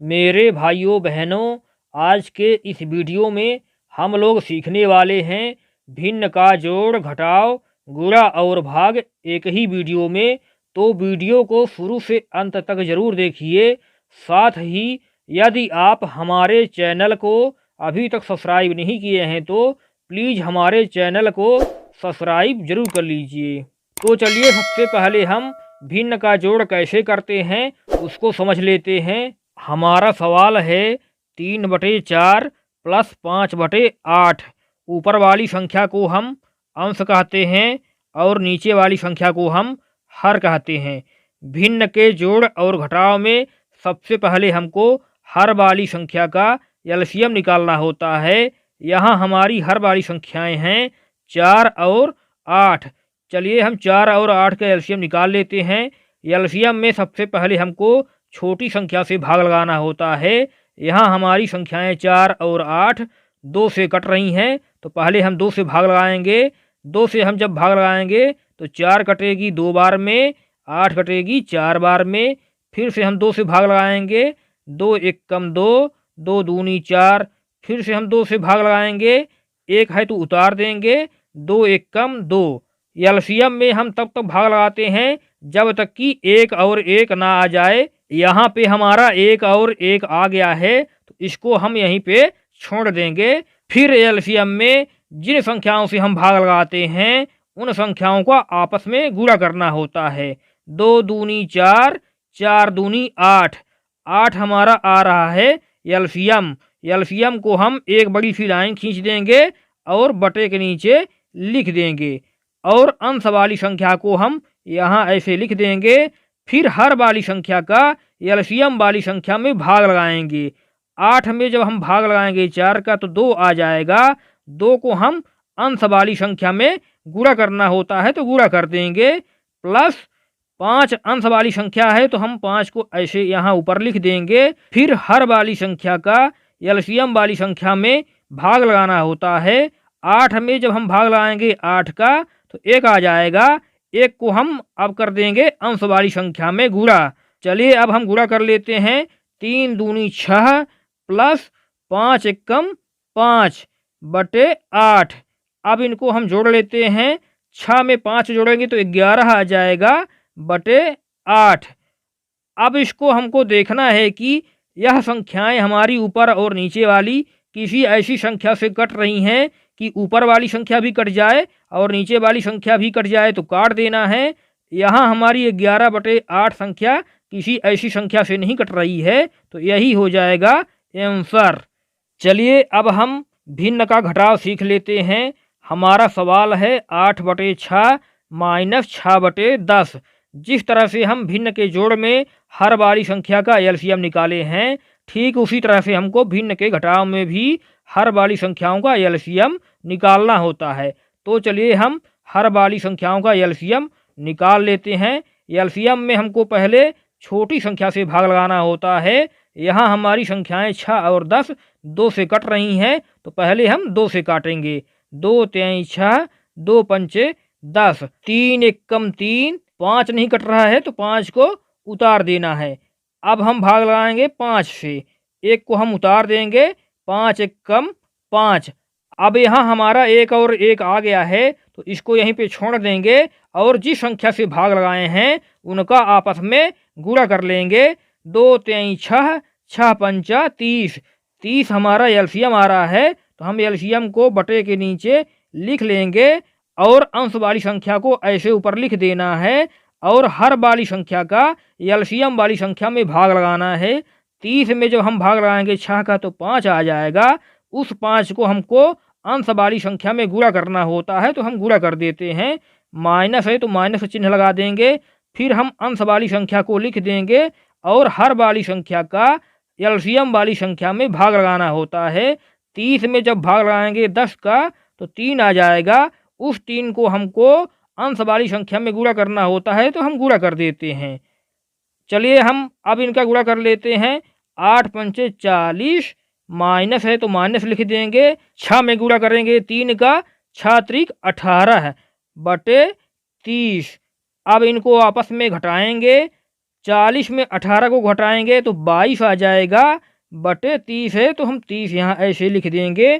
मेरे भाइयों बहनों, आज के इस वीडियो में हम लोग सीखने वाले हैं भिन्न का जोड़ घटाव गुणा और भाग एक ही वीडियो में। तो वीडियो को शुरू से अंत तक जरूर देखिए। साथ ही यदि आप हमारे चैनल को अभी तक सब्सक्राइब नहीं किए हैं तो प्लीज़ हमारे चैनल को सब्सक्राइब जरूर कर लीजिए। तो चलिए सबसे पहले हम भिन्न का जोड़ कैसे करते हैं उसको समझ लेते हैं। हमारा सवाल है 3/4 प्लस 5/8। ऊपर वाली संख्या को हम अंश कहते हैं और नीचे वाली संख्या को हम हर कहते हैं। भिन्न के जोड़ और घटाव में सबसे पहले हमको हर वाली संख्या का एलसीएम निकालना होता है। यहाँ हमारी हर वाली संख्याएं हैं 4 और 8। चलिए हम 4 और 8 का एलसीएम निकाल लेते हैं। एलसीएम में सबसे पहले हमको छोटी संख्या से भाग लगाना होता है। यहाँ हमारी संख्याएं 4 और 8 2 से कट रही हैं, तो पहले हम 2 से भाग लगाएंगे। 2 से हम जब भाग लगाएंगे तो 4 कटेगी 2 बार में, 8 कटेगी 4 बार में। फिर से हम 2 से भाग लगाएंगे, 2 एक कम 2, 2 दूनी 4। फिर से हम 2 से भाग लगाएंगे, 1 है तो उतार देंगे, 2 एक कम 2। एलसीएम में हम तब तक भाग लगाते हैं जब तक कि 1 और 1 ना आ जाए। यहाँ पे हमारा 1 और 1 आ गया है, तो इसको हम यहीं पे छोड़ देंगे। फिर एलसीएम में जिन संख्याओं से हम भाग लगाते हैं उन संख्याओं का आपस में गुणा करना होता है। 2 दूनी 4, 4 दूनी 8। 8 हमारा आ रहा है एलसीएम। एलसीएम को हम एक बड़ी सी लाइन खींच देंगे और बटे के नीचे लिख देंगे और अंश वाली संख्या को हम यहाँ ऐसे लिख देंगे। फिर हर वाली संख्या का एलसीएम वाली संख्या में भाग लगाएंगे। 8 में जब हम भाग लगाएंगे 4 का तो 2 आ जाएगा। 2 को हम अंश वाली संख्या में गुणा करना होता है तो गुणा कर देंगे। प्लस 5 अंश वाली संख्या है तो हम 5 को ऐसे यहाँ ऊपर लिख देंगे। फिर हर वाली संख्या का एलसीएम वाली संख्या में भाग लगाना होता है। 8 में जब हम भाग लगाएंगे 8 का तो 1 आ जाएगा। 1 को हम अब कर देंगे अंश वाली संख्या में गुणा। चलिए अब हम गुणा कर लेते हैं। 3 दूनी 6 प्लस 5 एकम 5 बटे 8। अब इनको हम जोड़ लेते हैं। 6 में 5 जोड़ेंगे तो 11 आ जाएगा बटे 8। अब इसको हमको देखना है कि यह संख्याएं हमारी ऊपर और नीचे वाली किसी ऐसी संख्या से कट रही हैं कि ऊपर वाली संख्या भी कट जाए और नीचे वाली संख्या भी कट जाए तो काट देना है। यहाँ हमारी 11/8 संख्या किसी ऐसी संख्या से नहीं कट रही है, तो यही हो जाएगा आंसर। चलिए अब हम भिन्न का घटाव सीख लेते हैं। हमारा सवाल है 8/6 माइनस 6/10। जिस तरह से हम भिन्न के जोड़ में हर वाली संख्या का एलसीएम निकाले हैं, ठीक उसी तरह से हमको भिन्न के घटाव में भी हर वाली संख्याओं का एलसीएम निकालना होता है। तो चलिए हम हर वाली संख्याओं का एलसीएम निकाल लेते हैं। एलसीएम में हमको पहले छोटी संख्या से भाग लगाना होता है। यहाँ हमारी संख्याएं 6 और 10 2 से कट रही हैं, तो पहले हम 2 से काटेंगे। 2 3 6, 2 पंचे 10, 3 एक कम 3। 5 नहीं कट रहा है तो 5 को उतार देना है। अब हम भाग लगाएंगे 5 से, 1 को हम उतार देंगे, 5 एक कम 5। अब यहाँ हमारा 1 और 1 आ गया है तो इसको यहीं पे छोड़ देंगे और जिस संख्या से भाग लगाए हैं उनका आपस में गुणा कर लेंगे। 2 3 6, 6 पंचा 30। 30 हमारा एलसीएम आ रहा है तो हम एलसीएम को बटे के नीचे लिख लेंगे और अंश वाली संख्या को ऐसे ऊपर लिख देना है और हर वाली संख्या का एलसीएम वाली संख्या में भाग लगाना है। 30 में जब हम भाग लगाएंगे 6 का तो 5 आ जाएगा। उस 5 को हमको अंश वाली संख्या में गुणा करना होता है तो हम गुणा कर देते हैं। माइनस है तो माइनस चिन्ह लगा देंगे। फिर हम अंश वाली संख्या को लिख देंगे और हर वाली संख्या का एलसीएम वाली संख्या में भाग लगाना होता है। 30 में जब भाग लगाएंगे 10 का तो 3 आ जाएगा। उस 3 को हमको अंश वाली संख्या में गुणा करना होता है तो हम गुणा कर देते हैं। चलिए हम अब इनका गुणा कर लेते हैं। 8 पंचे 40 माइनस है तो माइनस लिख देंगे। 6 में गुणा करेंगे 3 का, 6 त्रिक 18 बटे 30। अब इनको आपस में घटाएंगे। 40 में 18 को घटाएंगे तो 22 आ जाएगा, बटे 30 है तो हम 30 यहाँ ऐसे लिख देंगे।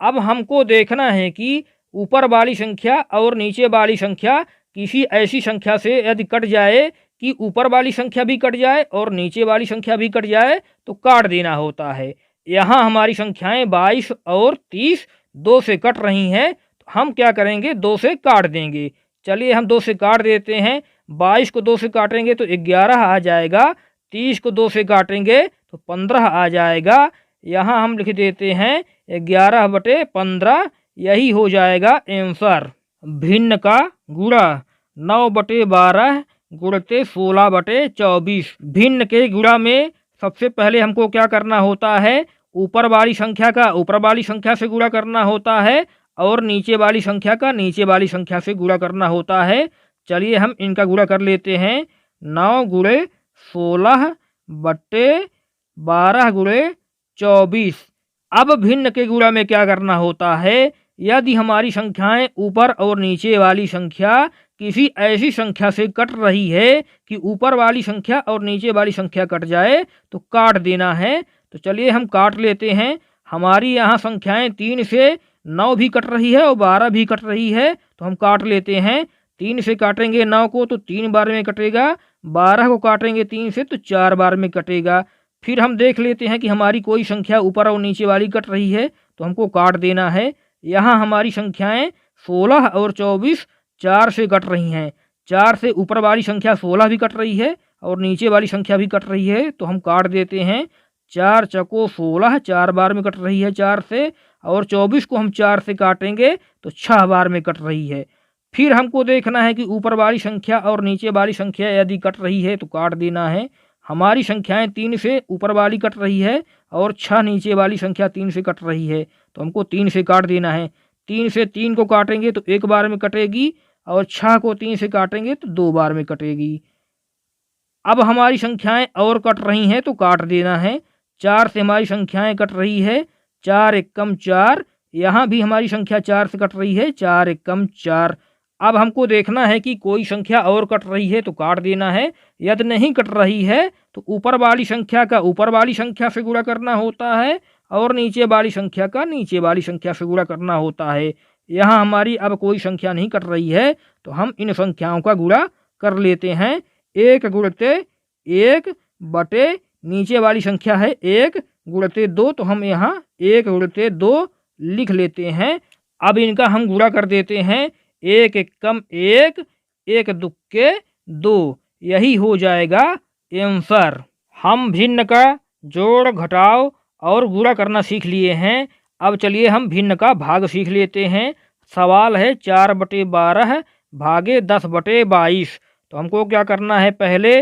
अब हमको देखना है कि ऊपर वाली संख्या और नीचे वाली संख्या किसी ऐसी संख्या से यदि कट जाए कि ऊपर वाली संख्या भी कट जाए और नीचे वाली संख्या भी कट जाए तो काट देना होता है। यहाँ हमारी संख्याएं 22 और 30 2 से कट रही हैं, तो हम क्या करेंगे, 2 से काट देंगे। चलिए हम 2 से काट देते हैं। 22 को 2 से काटेंगे तो 11 आ जाएगा, 30 को 2 से काटेंगे तो 15 आ जाएगा। यहाँ हम लिख देते हैं 11/15, यही हो जाएगा आंसर। भिन्न का गुणा 9/12 गुणते 16/24। भिन्न के गुणा में सबसे पहले हमको क्या करना होता है, ऊपर वाली संख्या का ऊपर वाली संख्या से गुणा करना होता है और नीचे वाली संख्या का नीचे वाली संख्या से गुणा करना होता है। चलिए हम इनका गुणा कर लेते हैं। 9 गुणे 16 बट्टे 12 गुणे 24। अब भिन्न के गुणा में क्या करना होता है, यदि हमारी संख्याएं ऊपर और नीचे वाली संख्या किसी ऐसी संख्या से कट रही है कि ऊपर वाली संख्या और नीचे वाली संख्या कट जाए तो काट देना है। तो चलिए हम काट लेते हैं। हमारी यहाँ संख्याएं 3 से 9 भी कट रही है और 12 भी कट रही है, तो हम काट लेते हैं। 3 से काटेंगे 9 को तो 3 बार में कटेगा, 12 को काटेंगे 3 से तो 4 बार में कटेगा। फिर हम देख लेते हैं कि हमारी कोई संख्या ऊपर और नीचे वाली कट रही है तो हमको काट देना है। यहाँ हमारी संख्याएं 16 और 24 4 से कट रही हैं। 4 से ऊपर वाली संख्या 16 भी कट रही है और नीचे वाली संख्या भी कट रही है, तो हम काट देते हैं। 4 चको 16 4 बार में कट रही है 4 से, और 24 को हम 4 से काटेंगे तो 6 बार में कट रही है। फिर हमको देखना है कि ऊपर वाली संख्या और नीचे वाली संख्या यदि कट रही है तो काट देना है। हमारी संख्याएं 3 से ऊपर वाली कट रही है और 6 नीचे वाली संख्या 3 से कट रही है, तो हमको 3 से काट देना है। 3 से 3 को काटेंगे तो 1 बार में कटेगी और 6 को 3 से काटेंगे तो 2 बार में कटेगी। अब हमारी संख्याएं और कट रही हैं तो काट देना है। 4 से हमारी संख्याएं कट रही है, 4 एकम 4। यहाँ भी हमारी संख्या 4 से कट रही है, 4 एकम 4। अब हमको देखना है कि कोई संख्या और कट रही है तो काट देना है। यदि नहीं कट रही है तो ऊपर वाली संख्या का ऊपर वाली संख्या से गुणा करना होता है और नीचे वाली संख्या का नीचे वाली संख्या से गुणा करना होता है। यहाँ हमारी अब कोई संख्या नहीं कट रही है तो हम इन संख्याओं का गुणा कर लेते हैं। 1 गुणते 1 बटे नीचे वाली संख्या है 1 गुणते 2, तो हम यहाँ 1 गुणते 2 लिख लेते हैं। अब इनका हम गुणा कर देते हैं। 1 एकम 1, 1 दुक्के 2, यही हो जाएगा आंसर। हम भिन्न का जोड़ घटाव और गुणा करना सीख लिए हैं। अब चलिए हम भिन्न का भाग सीख लेते हैं। सवाल है 4/12 भागे 10/22। तो हमको क्या करना है, पहले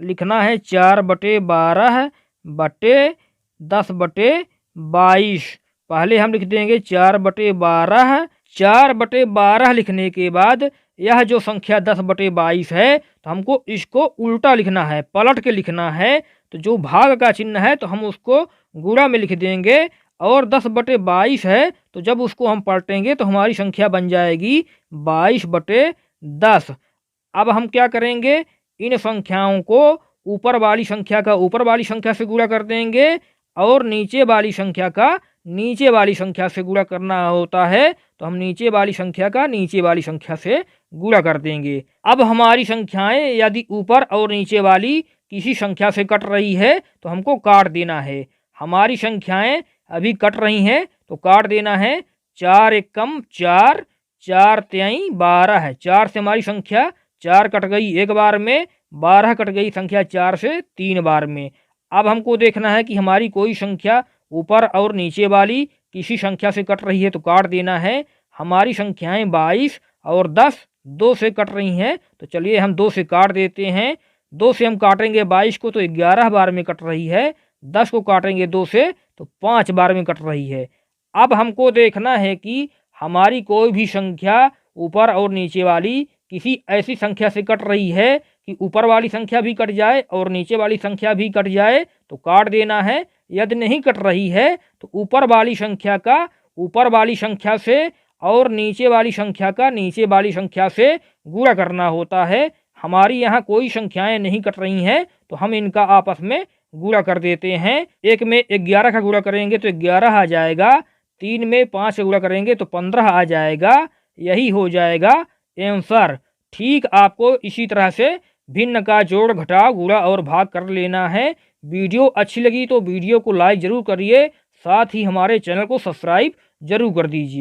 लिखना है 4/12 बटे 10/22। पहले हम लिख देंगे 4/12। 4/12 लिखने के बाद यह जो संख्या 10/22 है तो हमको इसको उल्टा लिखना है, पलट के लिखना है। तो जो भाग का चिन्ह है तो हम उसको गुणा में लिख देंगे, और 10/22 है तो जब उसको हम पलटेंगे तो हमारी संख्या बन जाएगी 22/10। अब हम क्या करेंगे, इन संख्याओं को ऊपर वाली संख्या का ऊपर वाली संख्या से गुणा कर देंगे और नीचे वाली संख्या का नीचे वाली संख्या से गुणा करना होता है, तो हम नीचे वाली संख्या का नीचे वाली संख्या से गुणा कर देंगे। अब हमारी संख्याएं यदि ऊपर और नीचे वाली किसी संख्या से कट रही है तो हमको काट देना है। हमारी संख्याएं अभी कट रही हैं तो काट देना है। 4 एकम 4, 4 तिहाई 12 है। 4 से हमारी संख्या 4 कट गई 1 बार में, 12 कट गई संख्या 4 से 3 बार में। अब हमको देखना है कि हमारी कोई संख्या ऊपर और नीचे वाली किसी संख्या से कट रही है तो काट देना है। हमारी संख्याएं 22 और 10 2 से कट रही हैं, तो चलिए हम 2 से काट देते हैं। 2 से हम काटेंगे 22 को तो 11 बार में कट रही है, 10 को काटेंगे 2 से तो 5 बार में कट रही है। अब हमको देखना है कि हमारी कोई भी संख्या ऊपर और नीचे वाली किसी ऐसी संख्या से कट रही है कि ऊपर वाली संख्या भी कट जाए और नीचे वाली संख्या भी कट जाए तो काट देना है। यदि नहीं कट रही है तो ऊपर वाली संख्या का ऊपर वाली संख्या से और नीचे वाली संख्या का नीचे वाली संख्या से गुणा करना होता है। हमारी यहाँ कोई संख्याएं नहीं कट रही हैं, तो हम इनका आपस में गुणा कर देते हैं। 1 में 11 का गुणा करेंगे तो 11 आ जाएगा, 3 में 5 का गुणा करेंगे तो 15 आ जाएगा। यही हो जाएगा आंसर। ठीक आपको इसी तरह से भिन्न का जोड़ घटाव गुणा और भाग कर लेना है। वीडियो अच्छी लगी तो वीडियो को लाइक जरूर करिए, साथ ही हमारे चैनल को सब्सक्राइब जरूर कर दीजिए।